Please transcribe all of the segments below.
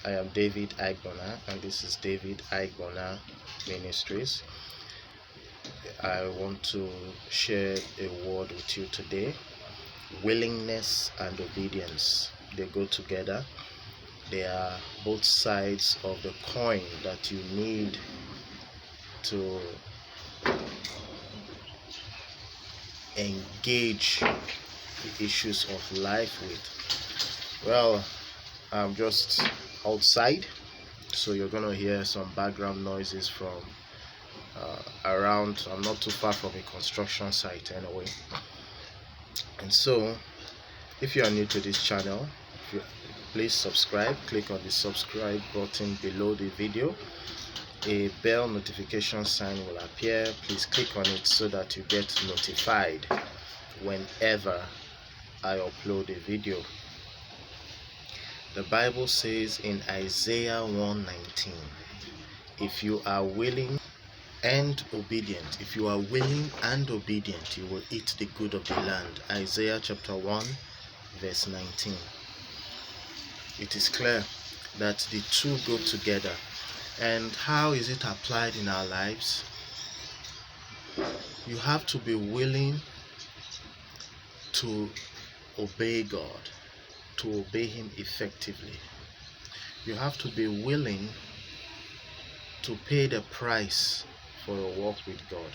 I am David Aigbona, and this is David Aigbona Ministries. I want to share a word with you today. Willingness and obedience, they go together. They are both sides of the coin that you need to engage the issues of life with. Well, I'm just outside, so you're going to hear some background noises from around. I'm not too far from a construction site anyway. And so, if you are new to this channel, please subscribe. Click on the subscribe button below the video. A bell notification sign will appear. Please click on it so that you get notified whenever I upload a video. The Bible says in Isaiah 1:19, if you are willing and obedient, you will eat the good of the land. Isaiah chapter 1 verse 19. It is clear that the two go together. And how is it applied in our lives? You have to be willing to obey God, to obey Him effectively. You have to be willing to pay the price for a walk with God.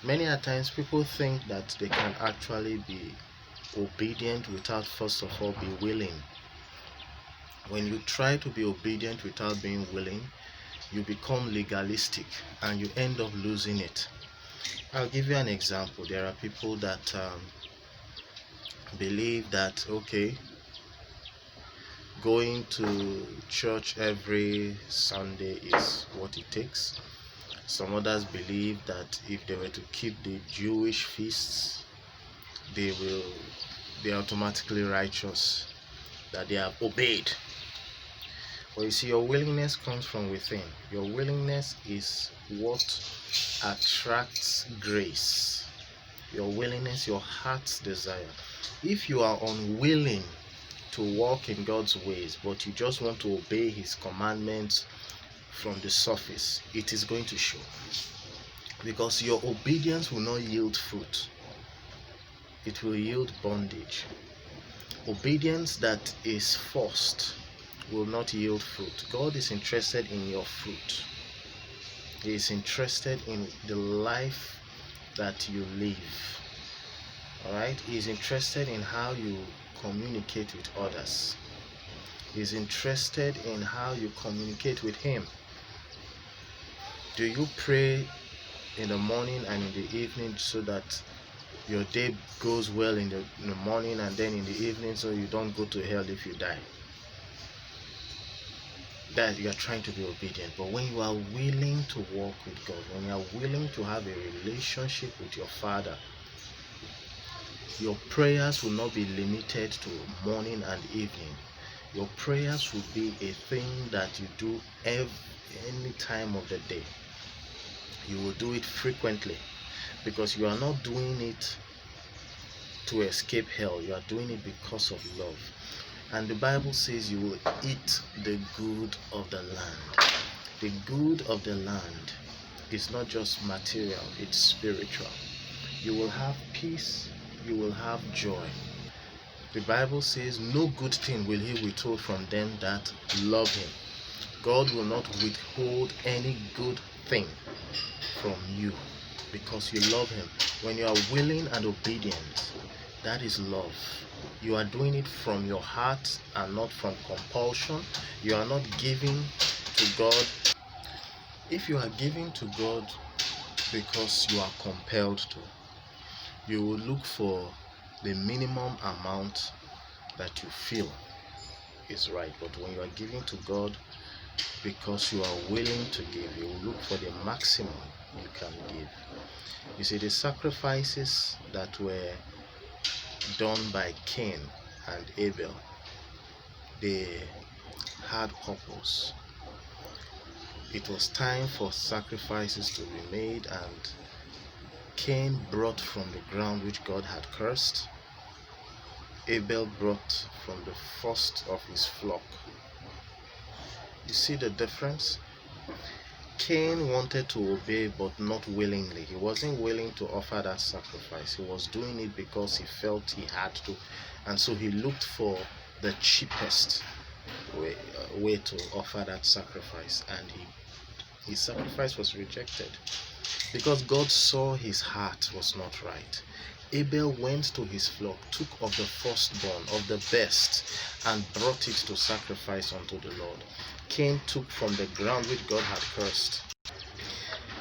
Many a times people think that they can actually be obedient without first of all be willing. When you try to be obedient without being willing, you become legalistic and you end up losing it. I'll give you an example. There are people that believe that, okay, going to church every Sunday is what it takes. Some others believe that if they were to keep the Jewish feasts, they will be automatically righteous, that they have obeyed. But you see, your willingness comes from within. Your willingness is what attracts grace. Your willingness, your heart's desire. If you are unwilling to walk in God's ways, but you just want to obey His commandments from the surface, it is going to show. Because your obedience will not yield fruit. It will yield bondage. Obedience that is forced will not yield fruit. God is interested in your fruit. He is interested in the life that you live. Alright? He is interested in how you communicate with others. He is interested in how you communicate with Him. Do you pray in the morning and in the evening so that your day goes well in the morning and then in the evening so you don't go to hell if you die? That you are trying to be obedient. But when you are willing to walk with God, when you are willing to have a relationship with your Father, your prayers will not be limited to morning and evening. Your prayers will be a thing that you do any time of the day. You will do it frequently because you are not doing it to escape hell. You are doing it because of love. And the Bible says you will eat the good of the land. The good of the land is not just material, it's spiritual. You will have peace, you will have joy. The Bible says no good thing will He withhold from them that love Him. God will not withhold any good thing from you because you love Him. When you are willing and obedient, that is love. You are doing it from your heart and not from compulsion. You are not giving to God. If you are giving to God because you are compelled to, you will look for the minimum amount that you feel is right. But when you are giving to God because you are willing to give, you will look for the maximum you can give. You see, the sacrifices that were done by Cain and Abel, they had purpose. It was time for sacrifices to be made, and Cain brought from the ground which God had cursed. Abel brought from the first of his flock. You see the difference? Cain wanted to obey, but not willingly. He wasn't willing to offer that sacrifice. He was doing it because he felt he had to, and so he looked for the cheapest way to offer that sacrifice, and his sacrifice was rejected because God saw his heart was not right. Abel went to his flock, took of the firstborn, of the best, and brought it to sacrifice unto the Lord. Cain took from the ground which God had cursed.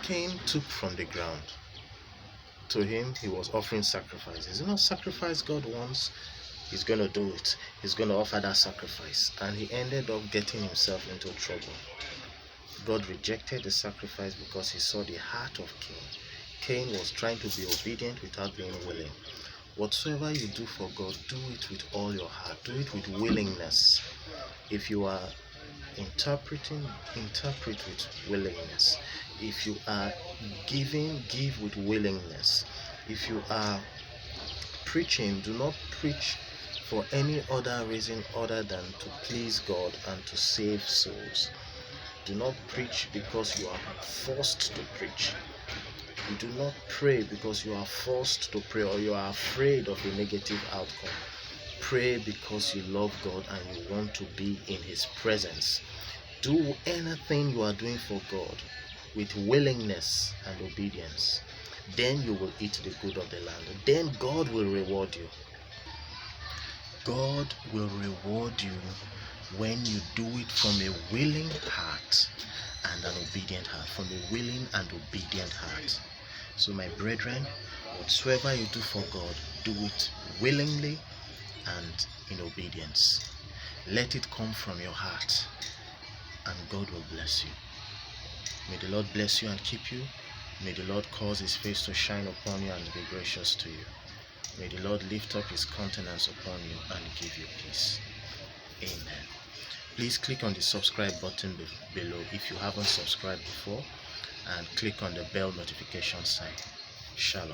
Cain took from the ground. To him, he was offering sacrifices. You know, sacrifice God wants, he's going to do it. He's going to offer that sacrifice. And he ended up getting himself into trouble. God rejected the sacrifice because he saw the heart of Cain. Cain was trying to be obedient without being willing. Whatsoever you do for God, do it with all your heart. Do it with willingness. If you are interpreting, interpret with willingness. If you are giving, give with willingness. If you are preaching, do not preach for any other reason other than to please God and to save souls. Do not preach because you are forced to preach. You do not pray because you are forced to pray or you are afraid of a negative outcome. Pray because you love God and you want to be in his presence. Do anything you are doing for God with willingness and obedience. Then you will eat the good of the land. Then God will reward you. God will reward you when you do it from a willing heart and an obedient heart. From a willing and obedient heart. So my brethren, whatsoever you do for God, do it willingly and in obedience. Let it come from your heart, and God will bless you. May the Lord bless you and keep you. May the Lord cause his face to shine upon you and be gracious to you. May the Lord lift up his countenance upon you and give you peace. Amen. Please click on the subscribe button below if you haven't subscribed before, and click on the bell notification sign. Shalom.